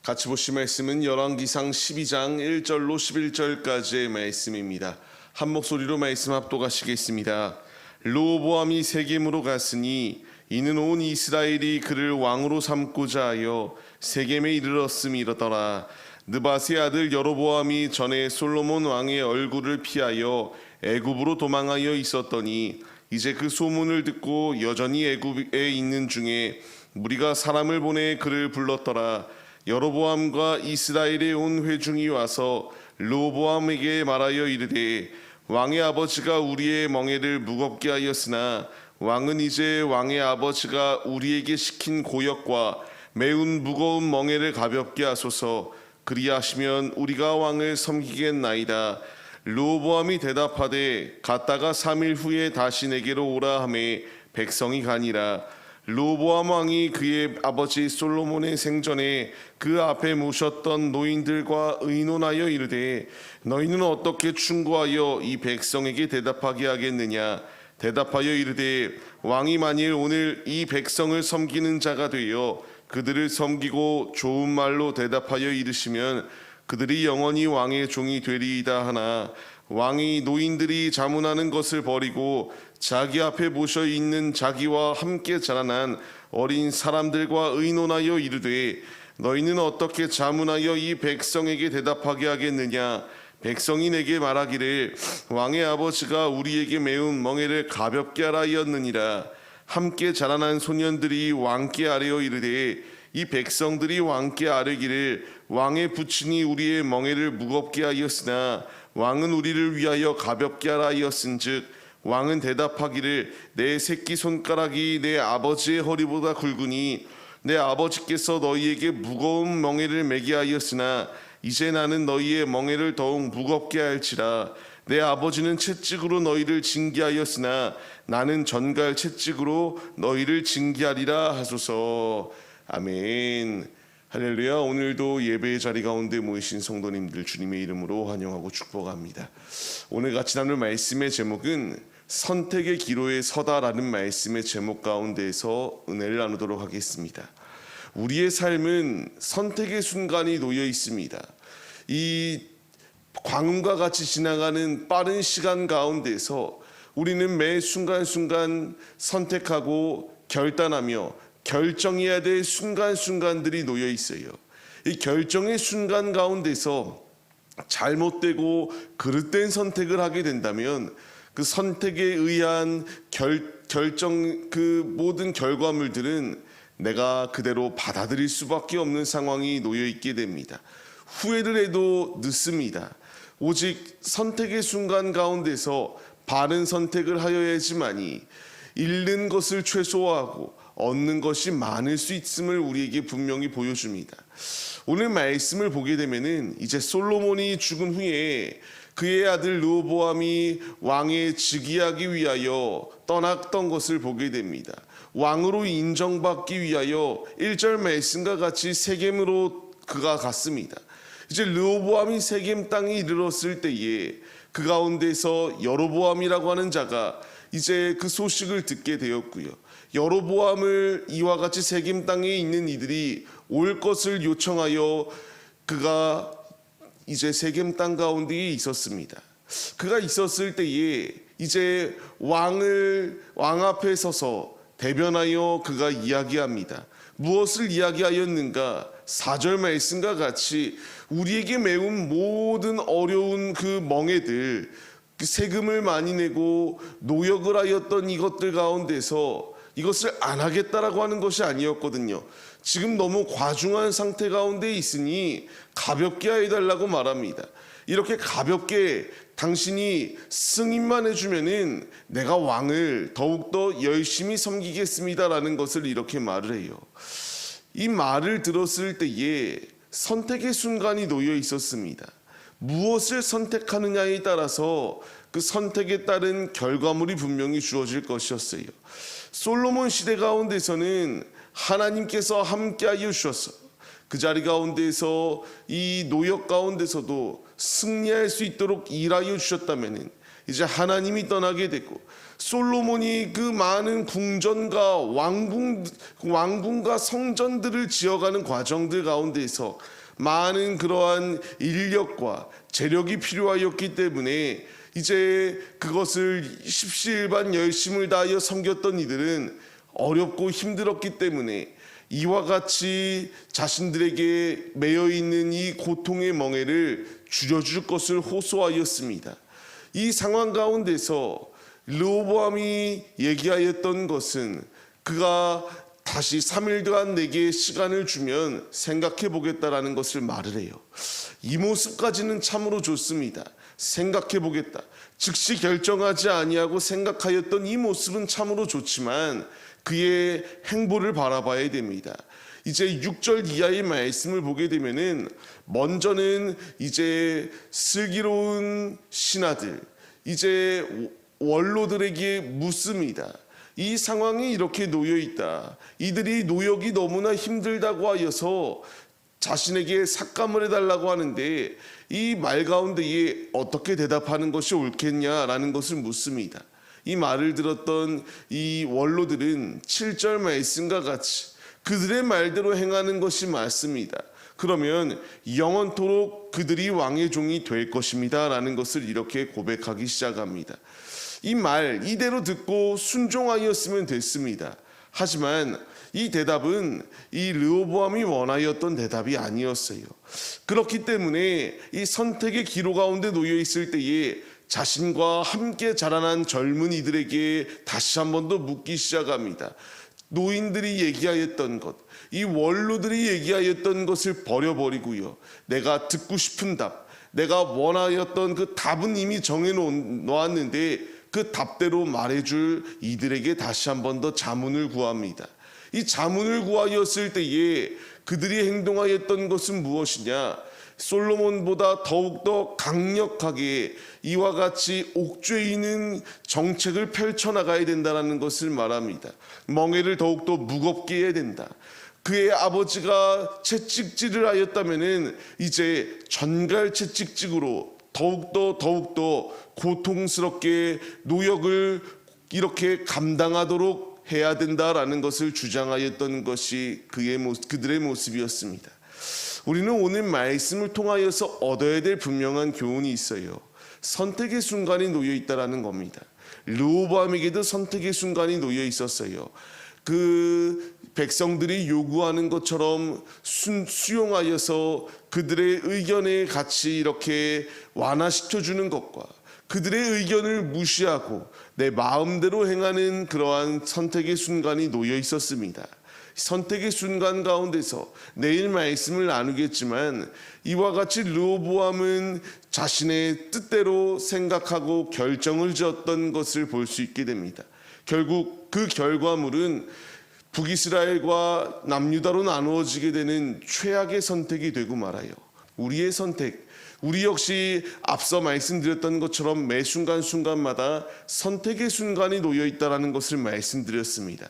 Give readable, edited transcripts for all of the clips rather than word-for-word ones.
같이 보실 말씀은 열왕기상 12장 1절로 11절까지의 말씀입니다. 한 목소리로 말씀 합독하시겠습니다. 르호보암이 세겜으로 갔으니 이는 온 이스라엘이 그를 왕으로 삼고자 하여 세겜에 이르렀음이 이러더라. 느밧의 아들 여로보암이 전에 솔로몬 왕의 얼굴을 피하여 애굽으로 도망하여 있었더니 이제 그 소문을 듣고 여전히 애굽에 있는 중에 무리가 사람을 보내 그를 불렀더라. 여로보암과 이스라엘의 온 회중이 와서 르호보암에게 말하여 이르되 왕의 아버지가 우리의 멍에를 무겁게 하였으나 왕은 이제 왕의 아버지가 우리에게 시킨 고역과 매운 무거운 멍에를 가볍게 하소서. 그리하시면 우리가 왕을 섬기겠나이다. 르호보암이 대답하되 갔다가 3일 후에 다시 내게로 오라 하매 백성이 가니라. 르호보암 왕이 그의 아버지 솔로몬의 생전에 그 앞에 모셨던 노인들과 의논하여 이르되 너희는 어떻게 충고하여 이 백성에게 대답하게 하겠느냐. 대답하여 이르되 왕이 만일 오늘 이 백성을 섬기는 자가 되어 그들을 섬기고 좋은 말로 대답하여 이르시면 그들이 영원히 왕의 종이 되리이다 하나 왕이 노인들이 자문하는 것을 버리고 자기 앞에 모셔 있는 자기와 함께 자라난 어린 사람들과 의논하여 이르되 너희는 어떻게 자문하여 이 백성에게 대답하게 하겠느냐. 백성이 내게 말하기를 왕의 아버지가 우리에게 매운 멍에를 가볍게 하라 하였느니라. 함께 자라난 소년들이 왕께 아뢰어 이르되 이 백성들이 왕께 아뢰기를 왕의 부친이 우리의 멍에를 무겁게 하였으나 왕은 우리를 위하여 가볍게 하라 하였은즉 왕은 대답하기를 내 새끼 손가락이 내 아버지의 허리보다 굵으니 내 아버지께서 너희에게 무거운 멍에를 매게 하였으나 이제 나는 너희의 멍에를 더욱 무겁게 할지라. 내 아버지는 채찍으로 너희를 징계하였으나 나는 전갈 채찍으로 너희를 징계하리라 하소서. 아멘. 할렐루야. 오늘도 예배의 자리 가운데 모이신 성도님들 주님의 이름으로 환영하고 축복합니다. 오늘 같이 나눌 말씀의 제목은 선택의 기로에 서다라는 말씀의 제목 가운데에서 은혜를 나누도록 하겠습니다. 우리의 삶은 선택의 순간이 놓여 있습니다. 이 광음과 같이 지나가는 빠른 시간 가운데서 우리는 매 순간순간 선택하고 결단하며 결정해야 될 순간순간들이 놓여 있어요. 이 결정의 순간 가운데서 잘못되고 그릇된 선택을 하게 된다면 그 선택에 의한 결정 그 모든 결과물들은 내가 그대로 받아들일 수밖에 없는 상황이 놓여 있게 됩니다. 후회를 해도 늦습니다. 오직 선택의 순간 가운데서 바른 선택을 하여야지만이 잃는 것을 최소화하고 얻는 것이 많을 수 있음을 우리에게 분명히 보여줍니다. 오늘 말씀을 보게 되면은 이제 솔로몬이 죽은 후에 그의 아들 르호보암이 왕에 즉위하기 위하여 떠났던 것을 보게 됩니다. 왕으로 인정받기 위하여 1절 말씀과 같이 세겜으로 그가 갔습니다. 이제 르호보암이 세겜 땅에 이르렀을 때에 그 가운데서 여로보암이라고 하는 자가 이제 그 소식을 듣게 되었고요. 여로보암을 이와 같이 세겜 땅에 있는 이들이 올 것을 요청하여 그가 이제 세겜 땅 가운데에 있었습니다. 그가 있었을 때에 이제 왕 앞에 서서 대변하여 그가 이야기합니다. 무엇을 이야기하였는가? 4절 말씀과 같이 우리에게 매운 모든 어려운 그 멍에들, 그 세금을 많이 내고 노역을 하였던 이것들 가운데서 이것을 안 하겠다라고 하는 것이 아니었거든요. 지금 너무 과중한 상태 가운데 있으니 가볍게 해달라고 말합니다. 이렇게 가볍게 당신이 승인만 해주면은 내가 왕을 더욱더 열심히 섬기겠습니다라는 것을 이렇게 말을 해요. 이 말을 들었을 때에 선택의 순간이 놓여 있었습니다. 무엇을 선택하느냐에 따라서 그 선택에 따른 결과물이 분명히 주어질 것이었어요. 솔로몬 시대 가운데서는 하나님께서 함께하여 주셔서 그 자리 가운데서 이 노역 가운데서도 승리할 수 있도록 일하여 주셨다면 이제 하나님이 떠나게 되고 솔로몬이 그 많은 궁전과 왕궁과 성전들을 지어가는 과정들 가운데서 많은 그러한 인력과 재력이 필요하였기 때문에 이제 그것을 십시일반 열심을 다하여 섬겼던 이들은 어렵고 힘들었기 때문에 이와 같이 자신들에게 매여 있는 이 고통의 멍에를 줄여줄 것을 호소하였습니다. 이 상황 가운데서 르호보암이 얘기하였던 것은 그가 다시 3일 동안 내게 시간을 주면 생각해 보겠다라는 것을 말을 해요. 이 모습까지는 참으로 좋습니다. 생각해 보겠다. 즉시 결정하지 아니하고 생각하였던 이 모습은 참으로 좋지만 그의 행보를 바라봐야 됩니다. 이제 6절 이하의 말씀을 보게 되면은 먼저는 이제 슬기로운 신하들, 이제 원로들에게 묻습니다. 이 상황이 이렇게 놓여 있다. 이들이 노역이 너무나 힘들다고 하여서 자신에게 삭감을 해달라고 하는데 이 말 가운데에 어떻게 대답하는 것이 옳겠냐라는 것을 묻습니다. 이 말을 들었던 이 원로들은 7절 말씀과 같이 그들의 말대로 행하는 것이 맞습니다. 그러면 영원토록 그들이 왕의 종이 될 것입니다 라는 것을 이렇게 고백하기 시작합니다. 이 말 이대로 듣고 순종하였으면 됐습니다. 하지만 이 대답은 이 르호보암이 원하였던 대답이 아니었어요. 그렇기 때문에 이 선택의 기로 가운데 놓여 있을 때에 자신과 함께 자라난 젊은이들에게 다시 한 번 더 묻기 시작합니다. 노인들이 얘기하였던 것, 이 원로들이 얘기하였던 것을 버려버리고요. 내가 듣고 싶은 답, 내가 원하였던 그 답은 이미 정해놓았는데 그 답대로 말해줄 이들에게 다시 한 번 더 자문을 구합니다. 이 자문을 구하였을 때에 그들이 행동하였던 것은 무엇이냐? 솔로몬보다 더욱더 강력하게 이와 같이 옥죄이는 정책을 펼쳐나가야 된다는 것을 말합니다. 멍에를 더욱더 무겁게 해야 된다. 그의 아버지가 채찍질을 하였다면 이제 전갈 채찍질로 더욱더 고통스럽게 노역을 이렇게 감당하도록 해야 된다라는 것을 주장하였던 것이 그들의 모습이었습니다. 우리는 오늘 말씀을 통하여서 얻어야 될 분명한 교훈이 있어요. 선택의 순간이 놓여 있다라는 겁니다. 르호보암에게도 선택의 순간이 놓여 있었어요. 그 백성들이 요구하는 것처럼 수용하여서 그들의 의견에 같이 이렇게 완화시켜주는 것과 그들의 의견을 무시하고 내 마음대로 행하는 그러한 선택의 순간이 놓여 있었습니다. 선택의 순간 가운데서 내일 말씀을 나누겠지만 이와 같이 르호보암은 자신의 뜻대로 생각하고 결정을 지었던 것을 볼 수 있게 됩니다. 결국 그 결과물은 북이스라엘과 남유다로 나누어지게 되는 최악의 선택이 되고 말아요. 우리의 선택, 우리 역시 앞서 말씀드렸던 것처럼 매 순간순간마다 선택의 순간이 놓여 있다는 것을 말씀드렸습니다.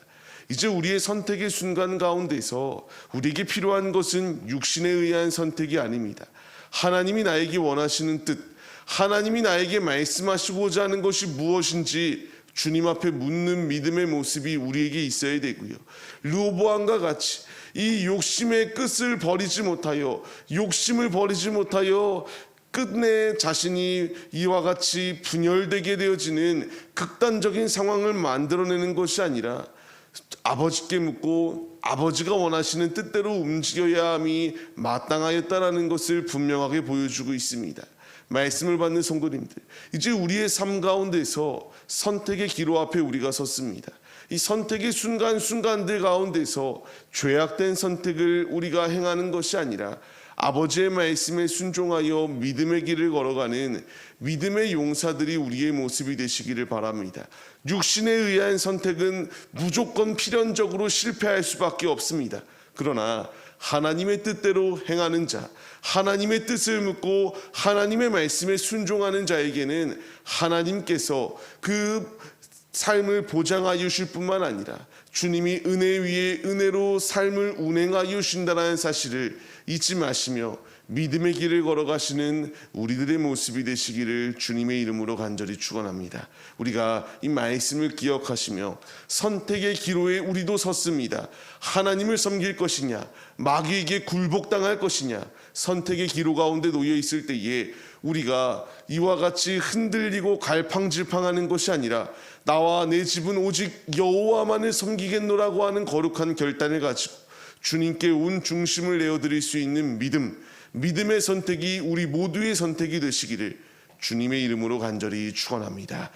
이제 우리의 선택의 순간 가운데서 우리에게 필요한 것은 육신에 의한 선택이 아닙니다. 하나님이 나에게 원하시는 뜻, 하나님이 나에게 말씀하시고자 하는 것이 무엇인지 주님 앞에 묻는 믿음의 모습이 우리에게 있어야 되고요. 르호보암과 같이 이 욕심의 끝을 버리지 못하여, 욕심을 버리지 못하여 끝내 자신이 이와 같이 분열되게 되어지는 극단적인 상황을 만들어내는 것이 아니라 아버지께 묻고 아버지가 원하시는 뜻대로 움직여야 함이 마땅하였다라는 것을 분명하게 보여주고 있습니다. 말씀을 받는 성도님들, 이제 우리의 삶 가운데서 선택의 기로 앞에 우리가 섰습니다. 이 선택의 순간순간들 가운데서 죄악된 선택을 우리가 행하는 것이 아니라 아버지의 말씀에 순종하여 믿음의 길을 걸어가는 믿음의 용사들이 우리의 모습이 되시기를 바랍니다. 육신에 의한 선택은 무조건 필연적으로 실패할 수밖에 없습니다. 그러나 하나님의 뜻대로 행하는 자, 하나님의 뜻을 묻고 하나님의 말씀에 순종하는 자에게는 하나님께서 그 삶을 보장하여 주실 뿐만 아니라 주님이 은혜 위에 은혜로 삶을 운행하여 주신다는 사실을 잊지 마시며 믿음의 길을 걸어가시는 우리들의 모습이 되시기를 주님의 이름으로 간절히 축원합니다. 우리가 이 말씀을 기억하시며 선택의 기로에 우리도 섰습니다. 하나님을 섬길 것이냐, 마귀에게 굴복당할 것이냐, 선택의 기로 가운데 놓여 있을 때에 우리가 이와 같이 흔들리고 갈팡질팡하는 것이 아니라 나와 내 집은 오직 여호와만을 섬기겠노라고 하는 거룩한 결단을 가지고 주님께 온 중심을 내어드릴 수 있는 믿음의 선택이 우리 모두의 선택이 되시기를 주님의 이름으로 간절히 축원합니다.